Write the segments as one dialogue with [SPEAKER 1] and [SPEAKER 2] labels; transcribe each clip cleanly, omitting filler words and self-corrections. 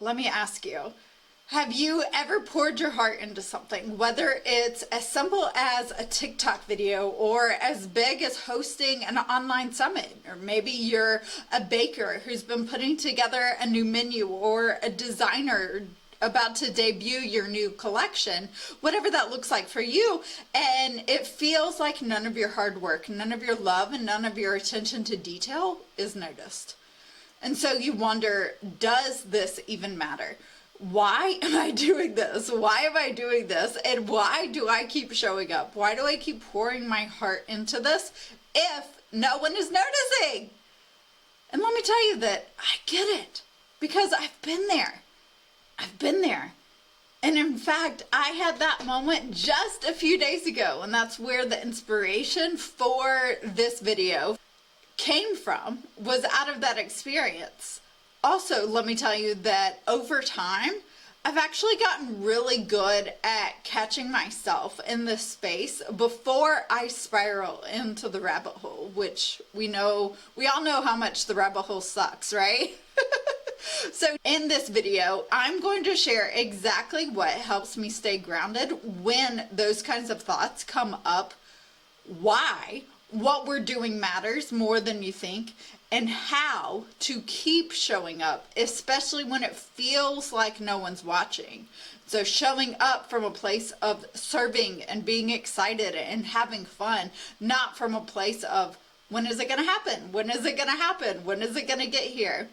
[SPEAKER 1] Let me ask you, have you ever poured your heart into something, whether it's as simple as a TikTok video or as big as hosting an online summit? Or maybe you're a baker who's been putting together a new menu, or a designer about to debut your new collection, whatever that looks like for you, and it feels like none of your hard work, none of your love, and none of your attention to detail is noticed. And so you wonder, does this even matter? Why am I doing this? Why am I doing this? And why do I keep showing up? Why do I keep pouring my heart into this if no one is noticing? And let me tell you that I get it, because I've been there. I've been there. And in fact, I had that moment just a few days ago, and that's where the inspiration for this video came from, was out of that experience. Also, let me tell you that over time, I've actually gotten really good at catching myself in this space before I spiral into the rabbit hole, which we all know how much the rabbit hole sucks, right? So in this video, I'm going to share exactly what helps me stay grounded when those kinds of thoughts come up, why what we're doing matters more than you think, and how to keep showing up, especially when it feels like no one's watching. So showing up from a place of serving and being excited and having fun, not from a place of, when is it going to happen? When is it going to happen? When is it going to get here?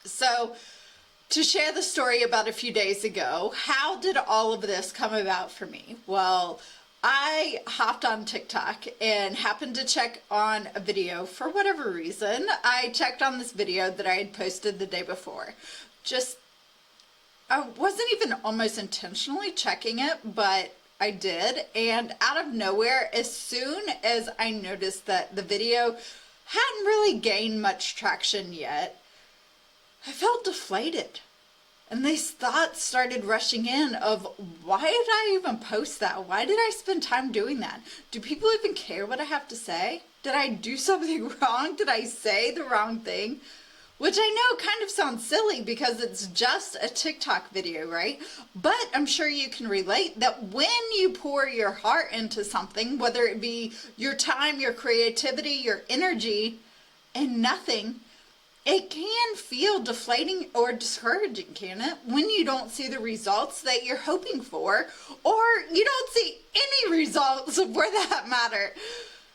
[SPEAKER 1] So to share the story about a few days ago, how did all of this come about for me? Well, I hopped on TikTok and happened to check on a video for whatever reason. I checked on this video that I had posted the day before. I wasn't even almost intentionally checking it, but I did. And out of nowhere, as soon as I noticed that the video hadn't really gained much traction yet, I felt deflated. And these thoughts started rushing in of, why did I even post that? Why did I spend time doing that? Do people even care what I have to say? Did I do something wrong? Did I say the wrong thing? Which I know kind of sounds silly because it's just a TikTok video, right? But I'm sure you can relate that when you pour your heart into something, whether it be your time, your creativity, your energy, and nothing, it can feel deflating or discouraging, can it? When you don't see the results that you're hoping for, or you don't see any results for that matter.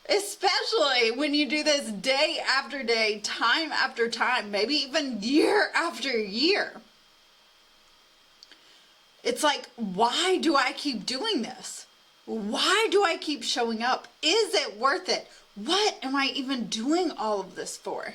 [SPEAKER 1] Especially when you do this day after day, time after time, maybe even year after year. It's like, why do I keep doing this? Why do I keep showing up? Is it worth it? What am I even doing all of this for?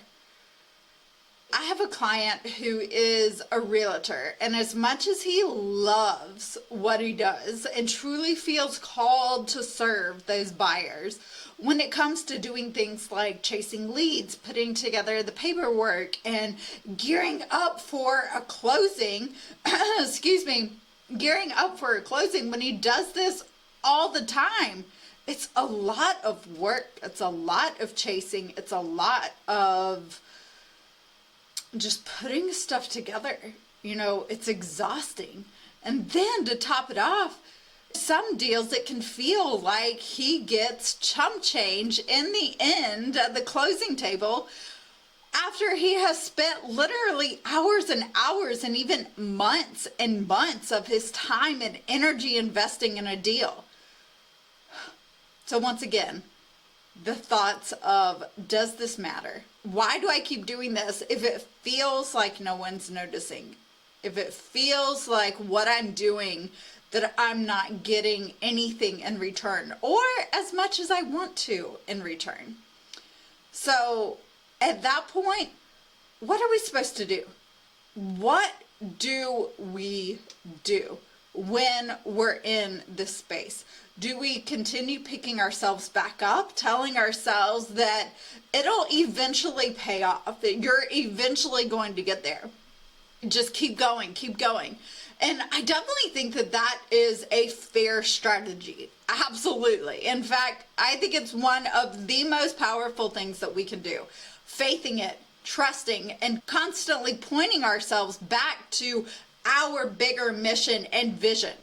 [SPEAKER 1] I have a client who is a realtor, and as much as he loves what he does and truly feels called to serve those buyers, when it comes to doing things like chasing leads, putting together the paperwork, and gearing up for a closing, gearing up for a closing, when he does this all the time, it's a lot of work, it's a lot of chasing, it's a lot of just putting stuff together. It's exhausting. And then to top it off, some deals it can feel like he gets chump change in the end at the closing table after he has spent literally hours and hours and even months and months of his time and energy investing in a deal. So once again, the thoughts of, does this matter? Why do I keep doing this if it feels like no one's noticing? If it feels like what I'm doing, that I'm not getting anything in return, or as much as I want to in return. So at that point, what are we supposed to do? What do we do when we're in this space? Do we continue picking ourselves back up, telling ourselves that it'll eventually pay off, that you're eventually going to get there? Just keep going, keep going. And I definitely think that that is a fair strategy. Absolutely. In fact, I think it's one of the most powerful things that we can do. Faithing it, trusting, and constantly pointing ourselves back to our bigger mission and vision.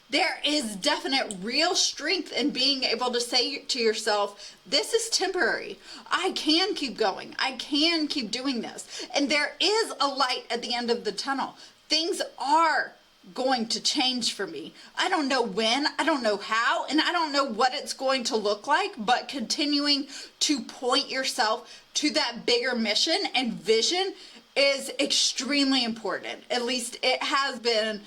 [SPEAKER 1] There is definite real strength in being able to say to yourself, this is temporary. I can keep going. I can keep doing this. And there is a light at the end of the tunnel. Things are going to change for me. I don't know when, I don't know how, and I don't know what it's going to look like, but continuing to point yourself to that bigger mission and vision is extremely important. At least it has been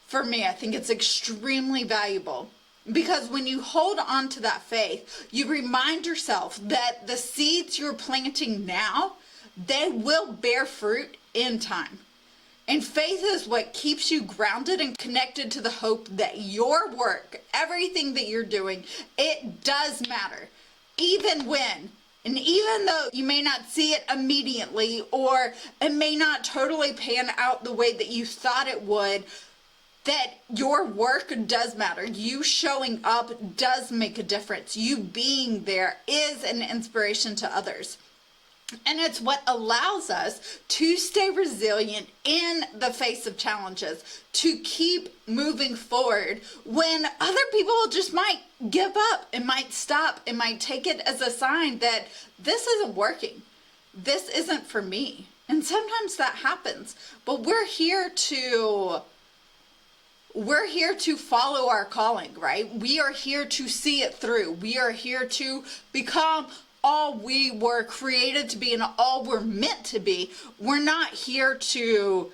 [SPEAKER 1] for me. I think it's extremely valuable because when you hold on to that faith, you remind yourself that the seeds you're planting now, they will bear fruit in time. And faith is what keeps you grounded and connected to the hope that your work, everything that you're doing, it does matter. Even when, and even though you may not see it immediately, or it may not totally pan out the way that you thought it would, that your work does matter. You showing up does make a difference. You being there is an inspiration to others. And it's what allows us to stay resilient in the face of challenges, to keep moving forward when other people just might give up and might stop and might take it as a sign that this isn't working. This isn't for me. And sometimes that happens, but we're here to follow our calling, right? We are here to see it through. We are here to become all we were created to be and all we're meant to be. We're not here to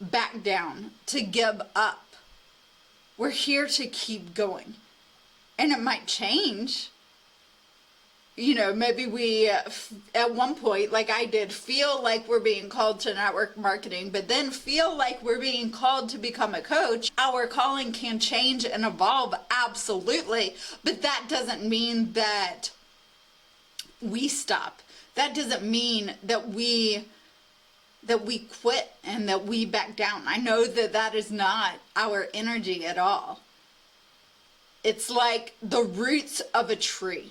[SPEAKER 1] back down, to give up. We're here to keep going. And it might change. You know, maybe we, at one point, like I did, feel like we're being called to network marketing, but then feel like we're being called to become a coach. Our calling can change and evolve, absolutely. But that doesn't mean that we stop. That doesn't mean that we quit and that we back down. I know that that is not our energy at all. It's like the roots of a tree.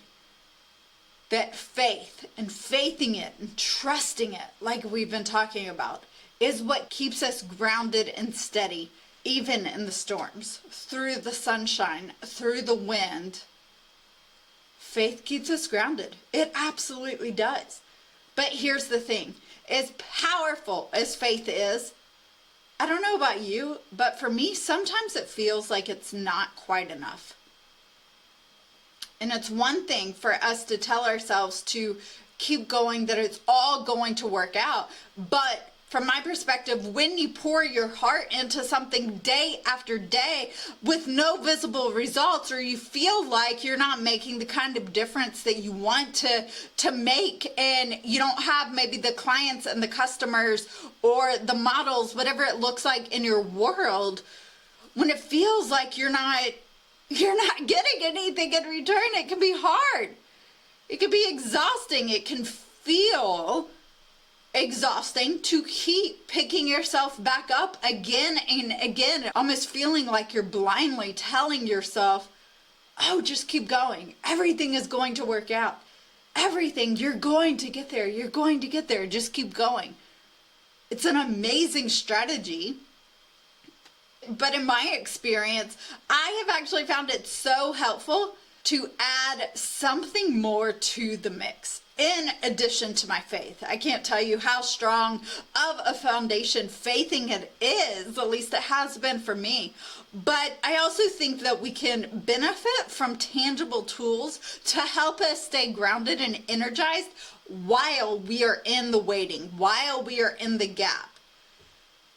[SPEAKER 1] That faith and faithing it and trusting it, like we've been talking about, is what keeps us grounded and steady, even in the storms, through the sunshine, through the wind. Faith keeps us grounded. It absolutely does. But here's the thing. As powerful as faith is, I don't know about you, but for me, sometimes it feels like it's not quite enough. And it's one thing for us to tell ourselves to keep going, that it's all going to work out. But from my perspective, when you pour your heart into something day after day with no visible results, or you feel like you're not making the kind of difference that you want to make, and you don't have maybe the clients and the customers or the models, whatever it looks like in your world, when it feels like you're not getting anything in return, it can be hard. It can be exhausting. It can feel exhausting to keep picking yourself back up again and again, almost feeling like you're blindly telling yourself, oh, just keep going. Everything is going to work out. Everything, you're going to get there. You're going to get there. Just keep going. It's an amazing strategy. But in my experience, I have actually found it so helpful to add something more to the mix in addition to my faith. I can't tell you how strong of a foundation faithing it is, at least it has been for me. But I also think that we can benefit from tangible tools to help us stay grounded and energized while we are in the waiting, while we are in the gap.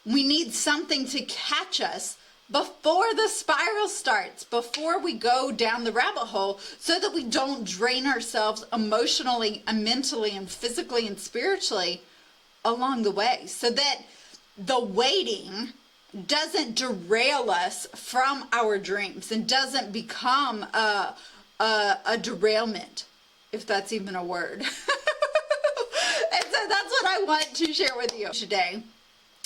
[SPEAKER 1] We need something to catch us before the spiral starts, before we go down the rabbit hole, so that we don't drain ourselves emotionally and mentally and physically and spiritually along the way, so that the waiting doesn't derail us from our dreams and doesn't become a derailment, if that's even a word. And so that's what I want to share with you today.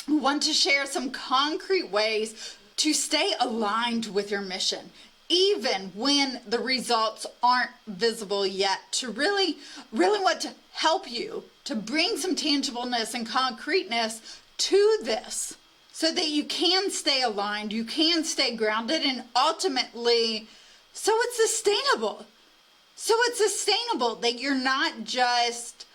[SPEAKER 1] I want to share some concrete ways to stay aligned with your mission, even when the results aren't visible yet, to really want to help you to bring some tangibleness and concreteness to this so that you can stay aligned, you can stay grounded, and ultimately, so it's sustainable. So it's sustainable that you're not just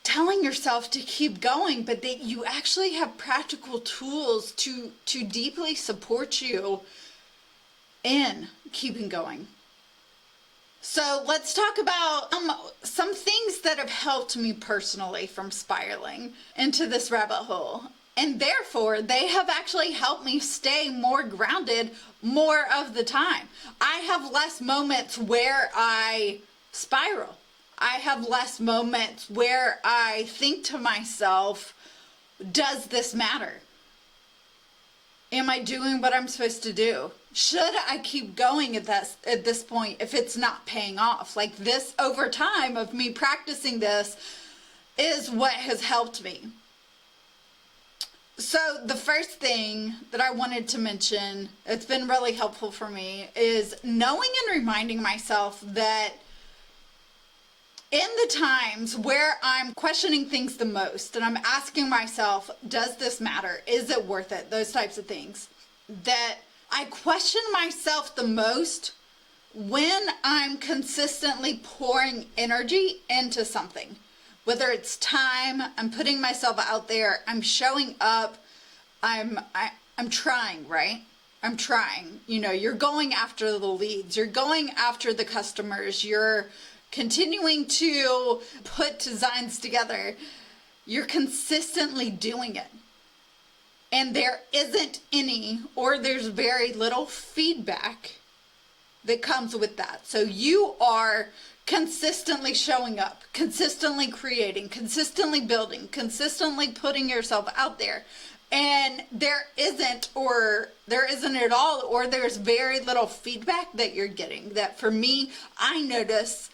[SPEAKER 1] telling yourself to keep going, but that you actually have practical tools to deeply support you in keeping going. So let's talk about some things that have helped me personally from spiraling into this rabbit hole. And therefore, they have actually helped me stay more grounded more of the time. I have less moments where I spiral. I have less moments where I think to myself, does this matter? Am I doing what I'm supposed to do? Should I keep going at this point if it's not paying off? Like, this over time of me practicing this is what has helped me. So the first thing that I wanted to mention, it's been really helpful for me, is knowing and reminding myself that in the times where I'm questioning things the most and I'm asking myself, does this matter? Is it worth it? Those types of things. That I question myself the most when I'm consistently pouring energy into something. Whether it's time, I'm putting myself out there, I'm showing up, I'm trying, right? I'm trying. You know, you're going after the leads, you're going after the customers, you're continuing to put designs together, you're consistently doing it. And there isn't any, or there's very little feedback that comes with that. So you are consistently showing up, consistently creating, consistently building, consistently putting yourself out there. And there isn't at all, or there's very little feedback that you're getting. That for me, I notice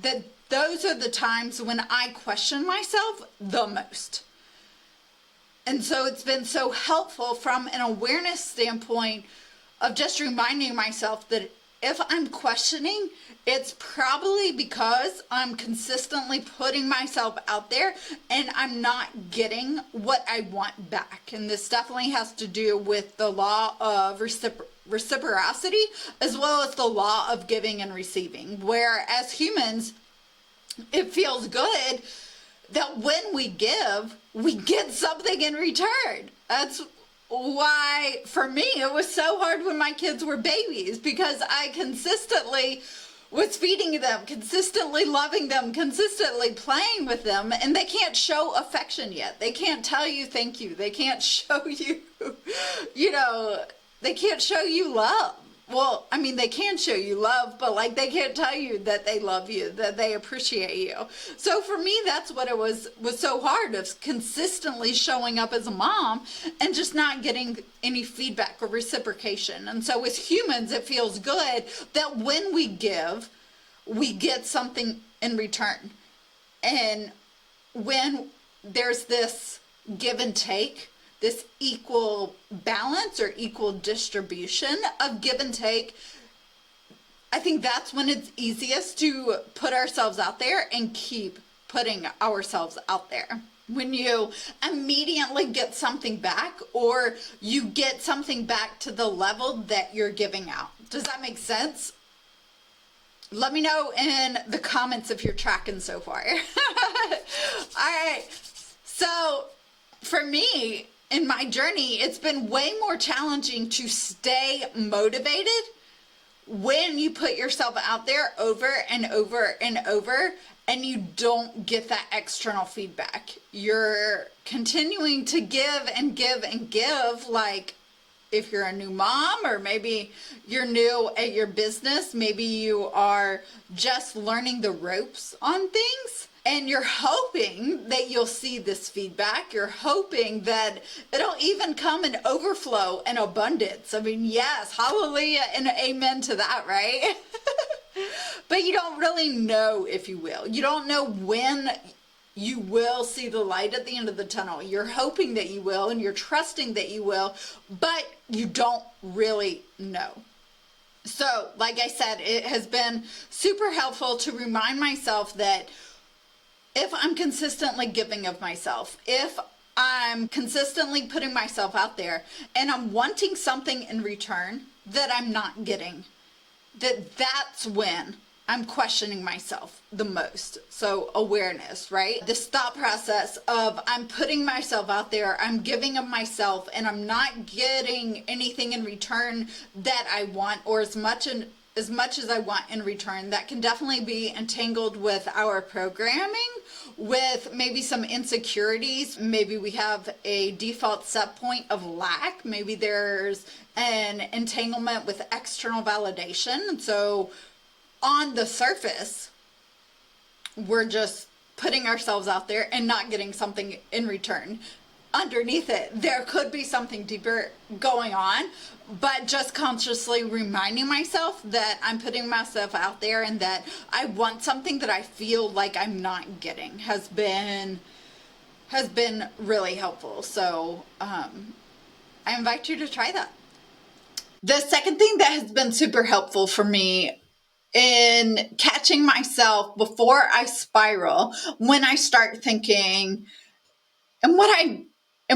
[SPEAKER 1] that those are the times when I question myself the most. And so it's been so helpful from an awareness standpoint of just reminding myself that if I'm questioning, it's probably because I'm consistently putting myself out there and I'm not getting what I want back. And this definitely has to do with the law of reciprocity, as well as the law of giving and receiving, where as humans, it feels good that when we give, we get something in return. That's why, for me, it was so hard when my kids were babies, because I consistently was feeding them, consistently loving them, consistently playing with them, and they can't show affection yet. They can't tell you thank you. They can't show you, they can't show you love. Well, I mean, they can show you love, but like, they can't tell you that they love you, that they appreciate you. So for me, that's what it was so hard, of consistently showing up as a mom and just not getting any feedback or reciprocation. And so as humans, it feels good that when we give, we get something in return. And when there's this give and take, this equal balance or equal distribution of give and take, I think that's when it's easiest to put ourselves out there and keep putting ourselves out there. When you immediately get something back, or you get something back to the level that you're giving out. Does that make sense? Let me know in the comments if you're tracking so far. All right. So for me, in my journey, it's been way more challenging to stay motivated when you put yourself out there over and over and over and you don't get that external feedback. You're continuing to give and give and give. Like, if you're a new mom, or maybe you're new at your business, maybe you are just learning the ropes on things, and you're hoping that you'll see this feedback. You're hoping that it'll even come in overflow and abundance. I mean, yes, hallelujah and amen to that, right? But you don't really know if you will. You don't know when you will see the light at the end of the tunnel. You're hoping that you will, and you're trusting that you will, but you don't really know. So, like I said, it has been super helpful to remind myself that if I'm consistently giving of myself, if I'm consistently putting myself out there and I'm wanting something in return that I'm not getting, that's when I'm questioning myself the most. So awareness, right? This thought process of I'm putting myself out there, I'm giving of myself, and I'm not getting anything in return that I want, or as much as I want in return. That can definitely be entangled with our programming, with maybe some insecurities. Maybe we have a default set point of lack. Maybe there's an entanglement with external validation. So on the surface, we're just putting ourselves out there and not getting something in return. Underneath it, there could be something deeper going on, but just consciously reminding myself that I'm putting myself out there and that I want something that I feel like I'm not getting has been really helpful. So I invite you to try that. The second thing that has been super helpful for me in catching myself before I spiral, when I start thinking, and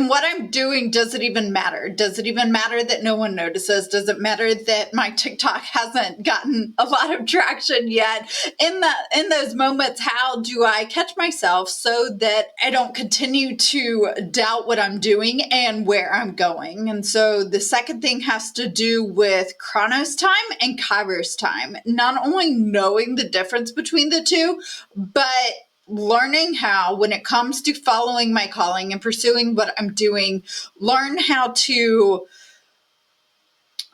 [SPEAKER 1] what I'm doing, does it even matter? Does it even matter that no one notices? Does it matter that my TikTok hasn't gotten a lot of traction yet? In those moments, how do I catch myself so that I don't continue to doubt what I'm doing and where I'm going? And so the second thing has to do with Chronos time and Kairos time. Not only knowing the difference between the two, but learning how, when it comes to following my calling and pursuing what I'm doing, learn how to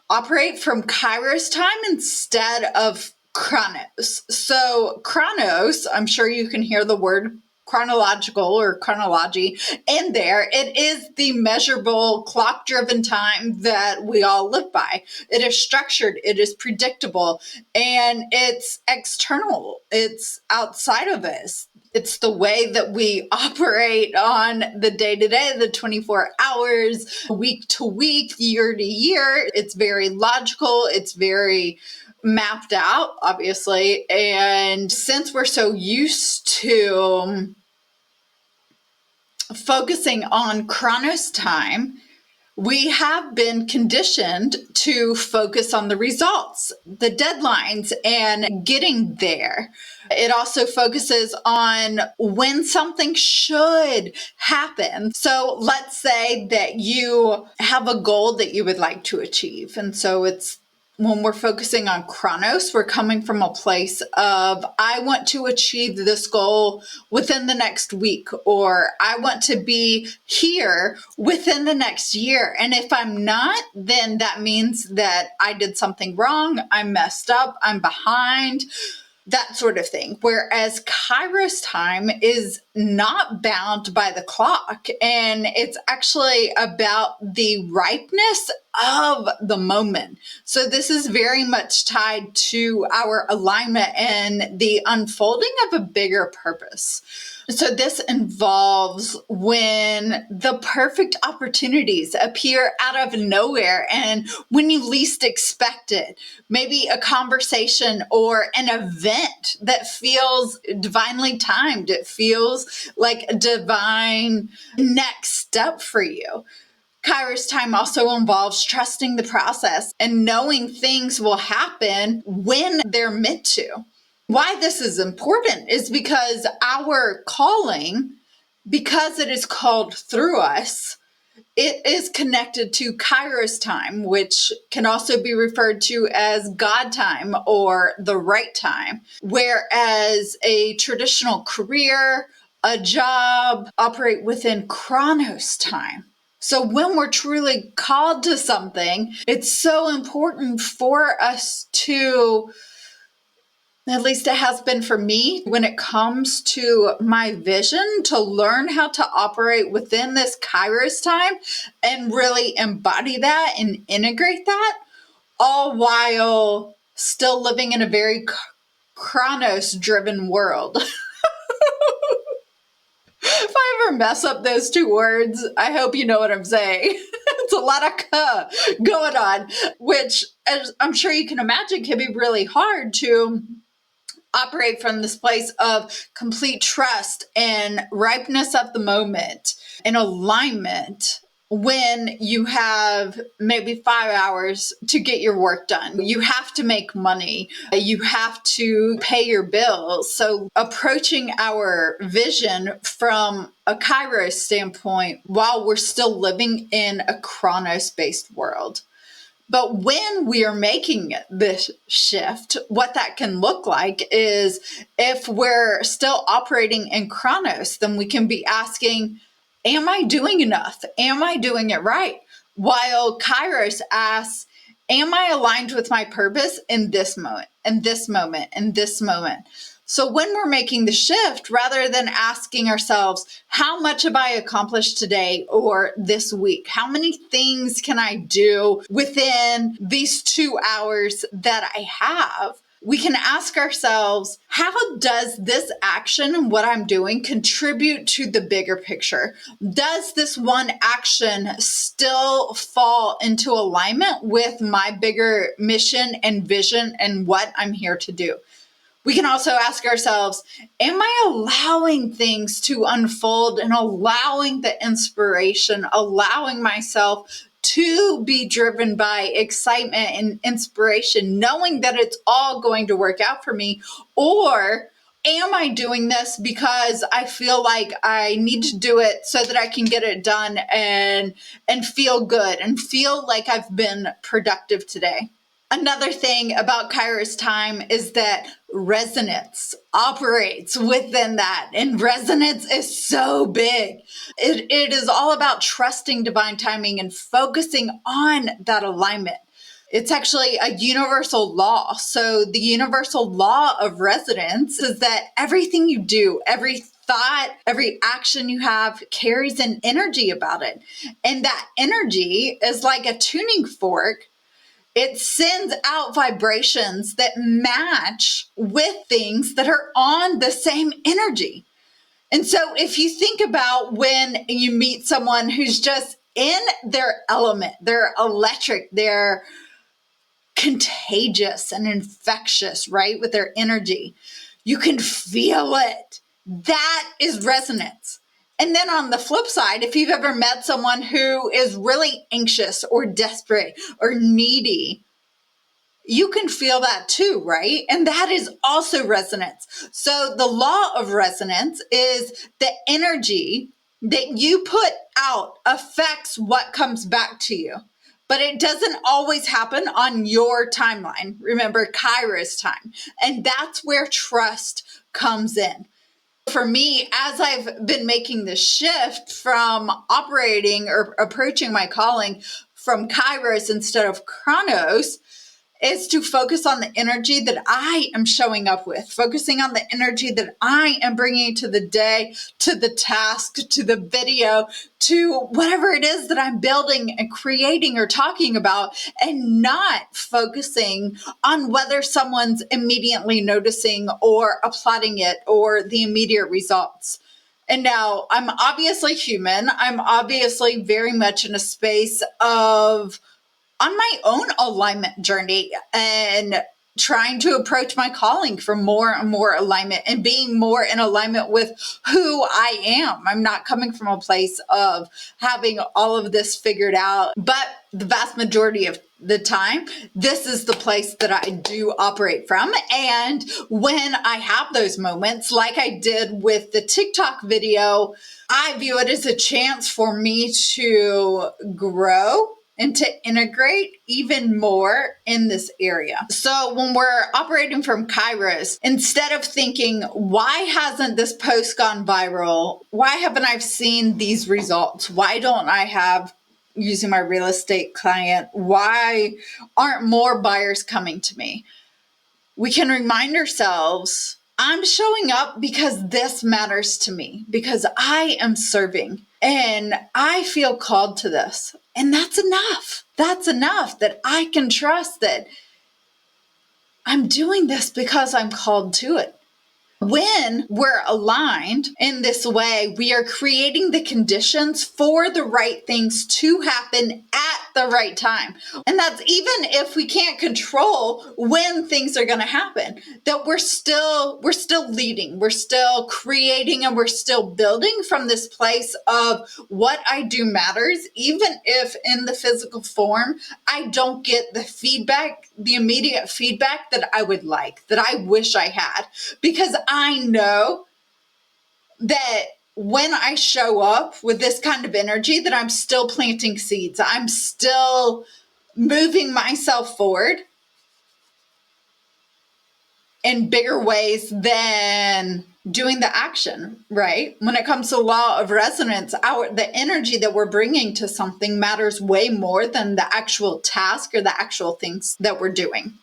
[SPEAKER 1] operate from Kairos time instead of Chronos. So Chronos, I'm sure you can hear the word chronological or chronology in there. It is the measurable clock-driven time that we all live by. It is structured, it is predictable, and it's external. It's outside of us. It's the way that we operate on the day-to-day, the 24 hours, week to week, year to year. It's very logical. It's very mapped out, obviously. And since we're so used to focusing on Chronos time, we have been conditioned to focus on the results, the deadlines, and getting there. It also focuses on when something should happen. So let's say that you have a goal that you would like to achieve. And so it's when we're focusing on Chronos, we're coming from a place of, I want to achieve this goal within the next week, or I want to be here within the next year. And if I'm not, then that means that I did something wrong, I'm messed up, I'm behind, that sort of thing. Whereas Kairos time is not bound by the clock, and it's actually about the ripeness of the moment. So this is very much tied to our alignment and the unfolding of a bigger purpose. So this involves when the perfect opportunities appear out of nowhere and when you least expect it. Maybe a conversation or an event that feels divinely timed. It feels like a divine next step for you. Kairos time also involves trusting the process and knowing things will happen when they're meant to. Why this is important is because our calling, because it is called through us, it is connected to Kairos time, which can also be referred to as God time or the right time. Whereas a traditional career, a job operate within Chronos time. So when we're truly called to something, it's so important for us to, at least it has been for me, when it comes to my vision, to learn how to operate within this Kairos time and really embody that and integrate that, all while still living in a very Chronos driven world. ever mess up those two words, I hope you know what I'm saying. It's a lot of going on, which, as I'm sure you can imagine, can be really hard to operate from this place of complete trust and ripeness of the moment and alignment when you have maybe 5 hours to get your work done. You have to make money. You have to pay your bills. So approaching our vision from a Kairos standpoint while we're still living in a Chronos-based world. But when we are making this shift, what that can look like is if we're still operating in Chronos, then we can be asking, am I doing enough? Am I doing it right? While Kairos asks, am I aligned with my purpose in this moment, in this moment, in this moment? So when we're making the shift, rather than asking ourselves, how much have I accomplished today or this week? How many things can I do within these 2 hours that I have? We can ask ourselves, how does this action and what I'm doing contribute to the bigger picture? Does this one action still fall into alignment with my bigger mission and vision and what I'm here to do? We can also ask ourselves, am I allowing things to unfold and allowing the inspiration, allowing myself to be driven by excitement and inspiration, knowing that it's all going to work out for me? Or am I doing this because I feel like I need to do it so that I can get it done and feel good and feel like I've been productive today? Another thing about Kairos time is that resonance operates within that, and resonance is so big. It is all about trusting divine timing and focusing on that alignment. It's actually a universal law. So the universal law of resonance is that everything you do, every thought, every action you have carries an energy about it. And that energy is like a tuning fork. It sends out vibrations that match with things that are on the same energy. And so if you think about when you meet someone who's just in their element, they're electric, they're contagious and infectious, right? With their energy, you can feel it. That is resonance. And then on the flip side, if you've ever met someone who is really anxious or desperate or needy, you can feel that too, right? And that is also resonance. So the law of resonance is the energy that you put out affects what comes back to you. But it doesn't always happen on your timeline. Remember, Kairos time. And that's where trust comes in. For me, as I've been making the shift from operating or approaching my calling from Kairos instead of Chronos, is to focus on the energy that I am showing up with, focusing on the energy that I am bringing to the day, to the task, to the video, to whatever it is that I'm building and creating or talking about, and not focusing on whether someone's immediately noticing or applauding it or the immediate results. And now I'm obviously human. I'm obviously very much in a space of on my own alignment journey and trying to approach my calling for more and more alignment and being more in alignment with who I am. I'm not coming from a place of having all of this figured out, but the vast majority of the time, this is the place that I do operate from. And when I have those moments, like I did with the TikTok video, I view it as a chance for me to grow and to integrate even more in this area. So when we're operating from Kairos, instead of thinking, why hasn't this post gone viral? Why haven't I seen these results? Why don't I have, using my real estate client, why aren't more buyers coming to me? We can remind ourselves, I'm showing up because this matters to me, because I am serving and I feel called to this. And that's enough. That's enough that I can trust that I'm doing this because I'm called to it. When we're aligned in this way, we are creating the conditions for the right things to happen at the right time. And that's even if we can't control when things are going to happen, that we're still leading, we're still creating, and we're still building from this place of what I do matters, even if in the physical form I don't get the feedback, the immediate feedback that I would like, that I wish I had, because I know that when I show up with this kind of energy, that I'm still planting seeds. I'm still moving myself forward in bigger ways than doing the action, right? When it comes to law of resonance, the energy that we're bringing to something matters way more than the actual task or the actual things that we're doing.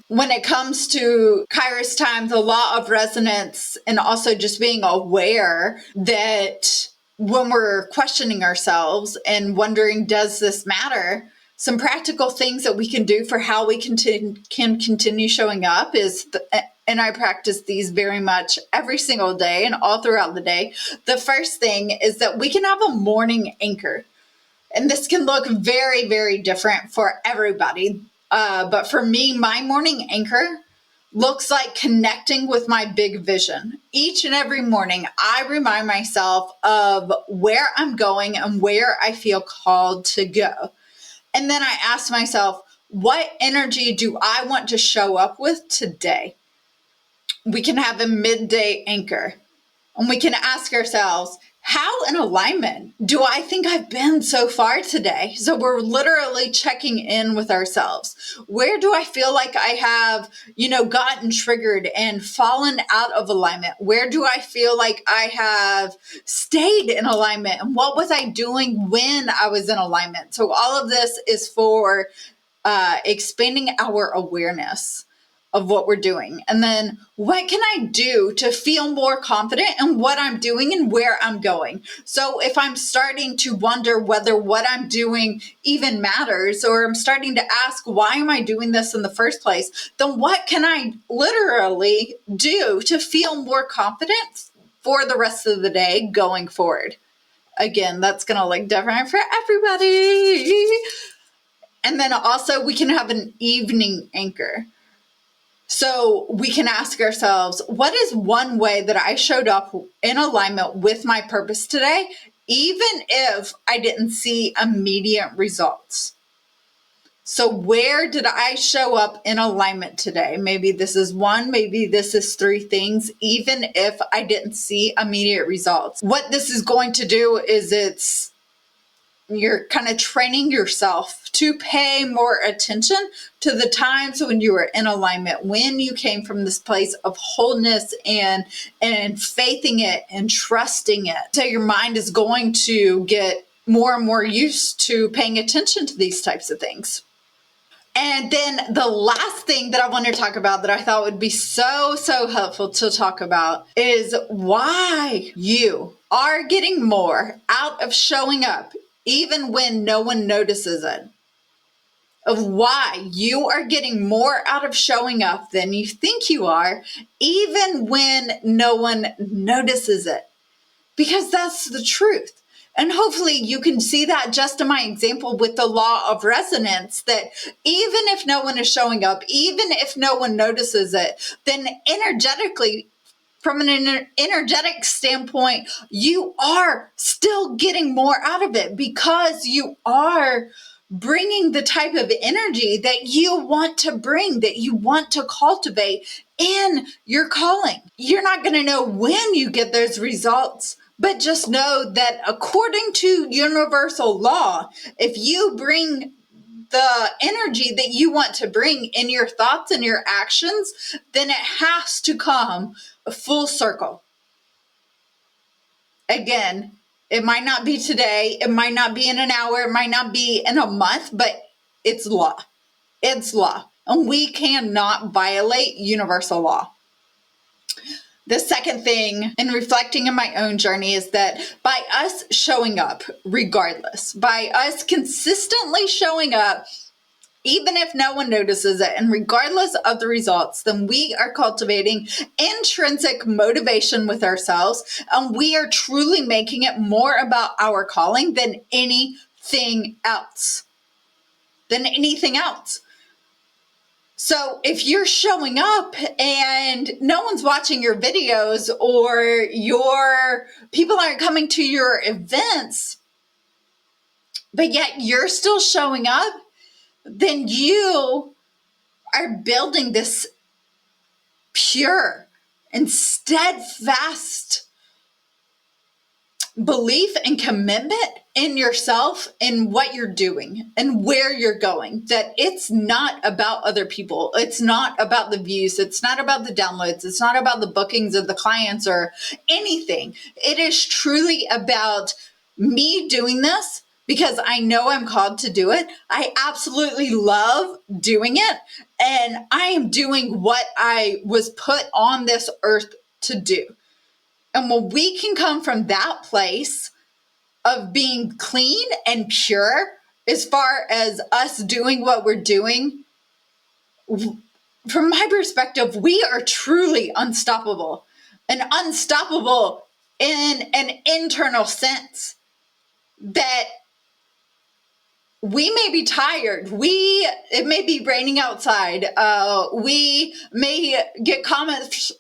[SPEAKER 1] When it comes to Kairos time, the law of resonance, and also just being aware that when we're questioning ourselves and wondering, does this matter? Some practical things that we can do for how we can continue showing up is, and I practice these very much every single day and all throughout the day. The first thing is that we can have a morning anchor. And this can look very, very different for everybody. But for me, my morning anchor looks like connecting with my big vision. Each and every morning, I remind myself of where I'm going and where I feel called to go. And then I ask myself, what energy do I want to show up with today? We can have a midday anchor. And we can ask ourselves, how in alignment do I think I've been so far today? So we're literally checking in with ourselves. Where do I feel like I have, gotten triggered and fallen out of alignment? Where do I feel like I have stayed in alignment? And what was I doing when I was in alignment? So all of this is for expanding our awareness of what we're doing. And then what can I do to feel more confident in what I'm doing and where I'm going? So if I'm starting to wonder whether what I'm doing even matters, or I'm starting to ask, why am I doing this in the first place? Then what can I literally do to feel more confident for the rest of the day going forward? Again, that's going to look different for everybody. And then also we can have an evening anchor. So we can ask ourselves, what is one way that I showed up in alignment with my purpose today, even if I didn't see immediate results? So where did I show up in alignment today? Maybe this is one, maybe this is three things, even if I didn't see immediate results. What this is going to do is you're kind of training yourself to pay more attention to the times when you were in alignment, when you came from this place of wholeness and faithing it and trusting it. So your mind is going to get more and more used to paying attention to these types of things. And then the last thing that I want to talk about that I thought would be so helpful to talk about is why you are getting more out of showing up even when no one notices it. Of why you are getting more out of showing up than you think you are, even when no one notices it. Because that's the truth. And hopefully you can see that just in my example with the law of resonance, that even if no one is showing up, even if no one notices it, then energetically, from an energetic standpoint, you are still getting more out of it because you are bringing the type of energy that you want to bring, that you want to cultivate in your calling. You're not going to know when you get those results, but just know that according to universal law, if you bring the energy that you want to bring in your thoughts and your actions, then it has to come full circle. Again, it might not be today, it might not be in an hour, it might not be in a month, but it's law. It's law. And we cannot violate universal law. The second thing, in reflecting in my own journey, is that by us showing up regardless, by us consistently showing up, even if no one notices it, and regardless of the results, then we are cultivating intrinsic motivation with ourselves, and we are truly making it more about our calling than anything else. So if you're showing up and no one's watching your videos, or your people aren't coming to your events, but yet you're still showing up, then you are building this pure and steadfast belief and commitment in yourself and what you're doing and where you're going, that it's not about other people. It's not about the views. It's not about the downloads. It's not about the bookings of the clients or anything. It is truly about me doing this because I know I'm called to do it. I absolutely love doing it. And I am doing what I was put on this earth to do. And when we can come from that place of being clean and pure, as far as us doing what we're doing, from my perspective, we are truly unstoppable, and unstoppable in an internal sense that we may be tired. It may be raining outside. We may get comments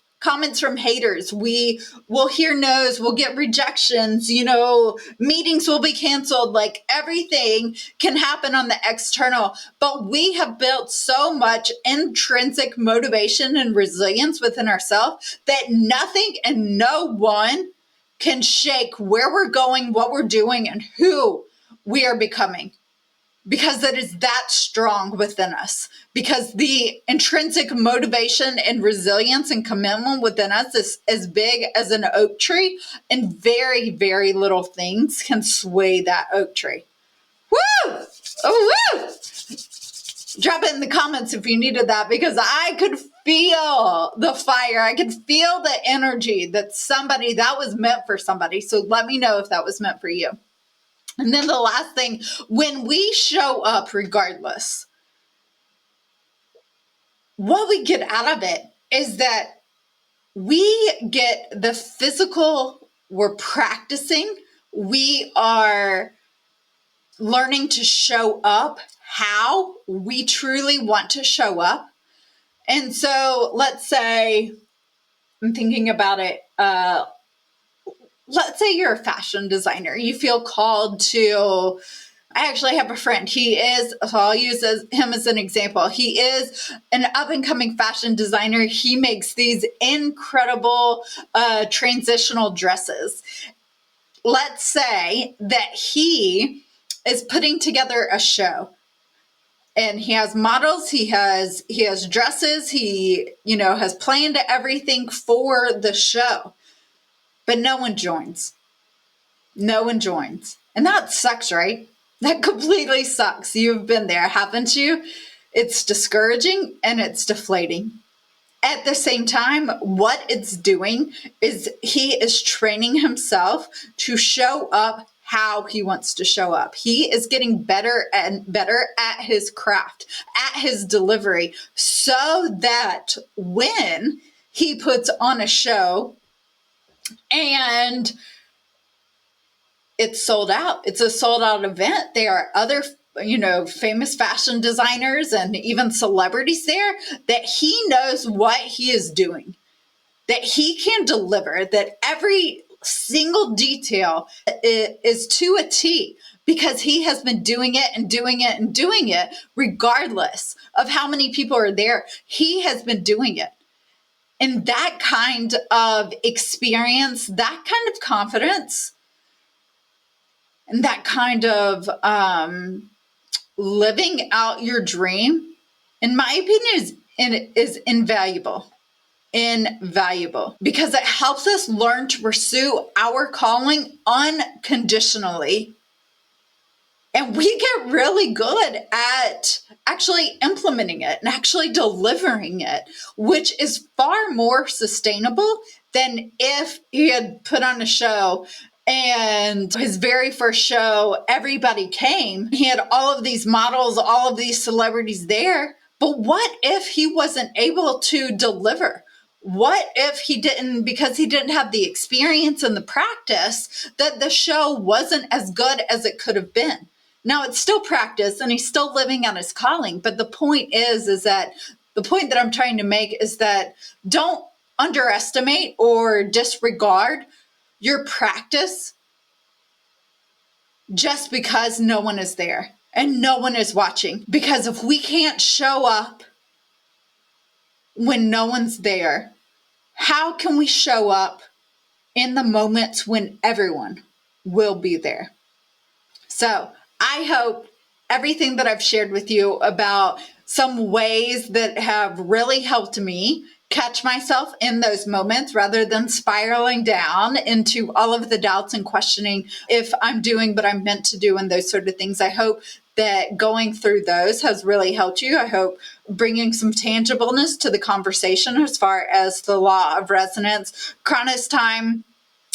[SPEAKER 1] from haters. We will hear no's. We'll get rejections. Meetings will be canceled. Like, everything can happen on the external. But we have built so much intrinsic motivation and resilience within ourselves that nothing and no one can shake where we're going, what we're doing, and who we are becoming. Because that is that strong within us. Because the intrinsic motivation and resilience and commitment within us is as big as an oak tree, and very, very little things can sway that oak tree. Woo! Oh, woo! Drop it in the comments if you needed that, because I could feel the fire. I could feel the energy that was meant for somebody. So let me know if that was meant for you. And then the last thing, when we show up regardless, what we get out of it is that we get the physical, we're practicing, we are learning to show up how we truly want to show up. And so let's say, I'm thinking about it, let's say you're a fashion designer. You feel called to, I actually have a friend. So I'll use him as an example. He is an up and coming fashion designer. He makes these incredible transitional dresses. Let's say that he is putting together a show. And he has models, he has dresses, he has planned everything for the show. But no one joins. And that sucks, right? That completely sucks. You've been there, haven't you? It's discouraging and it's deflating. At the same time, what it's doing is he is training himself to show up how he wants to show up. He is getting better and better at his craft, at his delivery, so that when he puts on a show and it's sold out, it's a sold out event, there are other famous fashion designers and even celebrities there, that he knows what he is doing, that he can deliver, that every single detail is to a T, because he has been doing it and doing it and doing it regardless of how many people are there. He has been doing it. And that kind of experience, that kind of confidence, and that kind of living out your dream, in my opinion, is invaluable. Because it helps us learn to pursue our calling unconditionally. And we get really good at actually implementing it and actually delivering it, which is far more sustainable than if you had put on a show And his very first show, everybody came. He had all of these models, all of these celebrities there. But what if he wasn't able to deliver? What if he didn't, because he didn't have the experience and the practice, that the show wasn't as good as it could have been? Now it's still practice and he's still living out his calling. But the point is that the point that I'm trying to make is that don't underestimate or disregard your practice just because no one is there and no one is watching. Because if we can't show up when no one's there, how can we show up in the moments when everyone will be there? So I hope everything that I've shared with you about some ways that have really helped me catch myself in those moments rather than spiraling down into all of the doubts and questioning if I'm doing what I'm meant to do and those sort of things. I hope that going through those has really helped you. I hope bringing some tangibleness to the conversation as far as the law of resonance, Chronos time,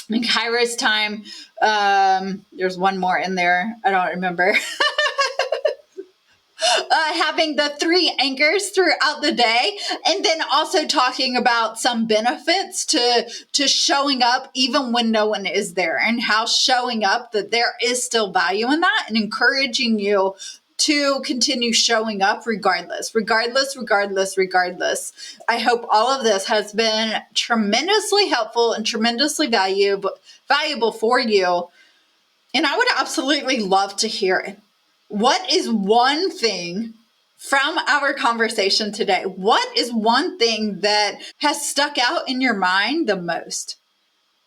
[SPEAKER 1] and Kairos time. There's one more in there. I don't remember. Having the 3 anchors throughout the day, and then also talking about some benefits to showing up even when no one is there, and how showing up, that there is still value in that, and encouraging you to continue showing up regardless. I hope all of this has been tremendously helpful and tremendously valuable for you. And I would absolutely love to hear it. What is one thing from our conversation today? What is one thing that has stuck out in your mind the most?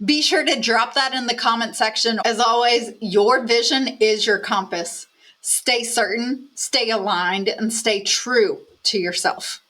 [SPEAKER 1] Be sure to drop that in the comment section. As always, your vision is your compass. Stay certain, stay aligned, and stay true to yourself.